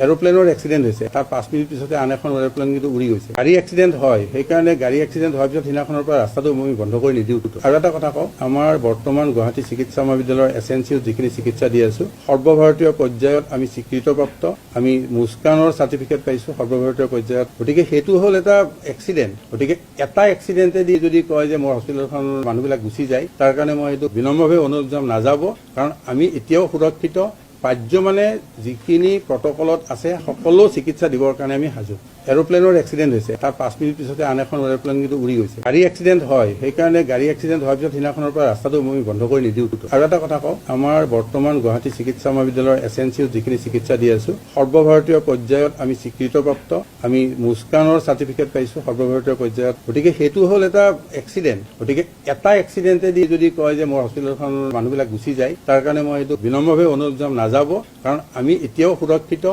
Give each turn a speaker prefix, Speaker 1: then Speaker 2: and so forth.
Speaker 1: এৰোপ্লেনৰ accident হৈছে, তাৰ 5 minute পিছতে আন এখন এৰোপ্লেন কিন্তু উৰি গৈছে। গাড়ী এক্সিডেণ্ট হয়, সেইকাৰণে গাড়ী এক্সিডেণ্ট হোৱাৰ পিছত সিদিনাখনৰ পৰা ৰাস্তাটো আমি বন্ধ কৰি নিদিওঁ। আৰু এটা কথা কওঁ, আমাৰ বৰ্তমান গুৱাহাটী চিকিৎসা মহাবিদ্যালয়ৰ SNCত যিখিনি চিকিৎসা দি আছো, সৰ্বভাৰতীয় পৰ্যায়ত আমি স্বীকৃতপ্ৰাপ্ত, আমি মুস্কানৰ চাৰ্টিফিকেট পাইছো সৰ্বভাৰতীয় পৰ্যায়ত। গতিকে সেইটো হ'ল এটা এক্সিডেণ্ট। গতিকে এটা এক্সিডেণ্টে দি যদি কয় যে মোৰ হস্পিটেলখনৰ মানুহবিলাক গুচি যায়, তাৰ কাৰণে মই এইটো বিনম্ৰভাৱে অনুৰোধ জনাম, নাযাব। কাৰণ আমি এতিয়াও সুৰক্ষিত, পাৰ্য মানে যিখিনি প্ৰটকলত আছে সকলো চিকিৎসা দিবৰ কাৰণে আমি সাজু। এৰোপ্লেনৰ এক্সিডেণ্ট হৈছে, তাৰ 5 মিনিট পিছতে আন এখন এৰোপ্লেন কিন্তু উৰি গৈছে। গাড়ী এক্সিডেণ্ট হয়, সেইকাৰণে গাড়ী এক্সিডেণ্ট হোৱাৰ পিছত সিদিনাখনৰ পৰা ৰাস্তাটো আমি বন্ধ কৰি নিদিওঁ। আৰু এটা কথা কওঁ, আমাৰ বৰ্তমান গুৱাহাটী চিকিৎসা মহাবিদ্যালয়ৰ SNCত যিখিনি চিকিৎসা দি আছো, সৰ্বভাৰতীয় পৰ্যায়ত আমি স্বীকৃতপ্ৰাপ্ত, আমি মুস্কানৰ চাৰ্টিফিকেট পাইছো সৰ্বভাৰতীয় পৰ্যায়ত। গতিকে সেইটো হ'ল এটা এক্সিডেণ্ট। গতিকে এটা এক্সিডেণ্টে দি যদি কয় যে মোৰ হস্পিটেলখনৰ মানুহবিলাক গুচি যায়, তাৰ কাৰণে মই এইটো বিনম্ৰভাৱে অনুৰোধ জনাম, নাযাব। কাৰণ আমি এতিয়াও সুৰক্ষিত,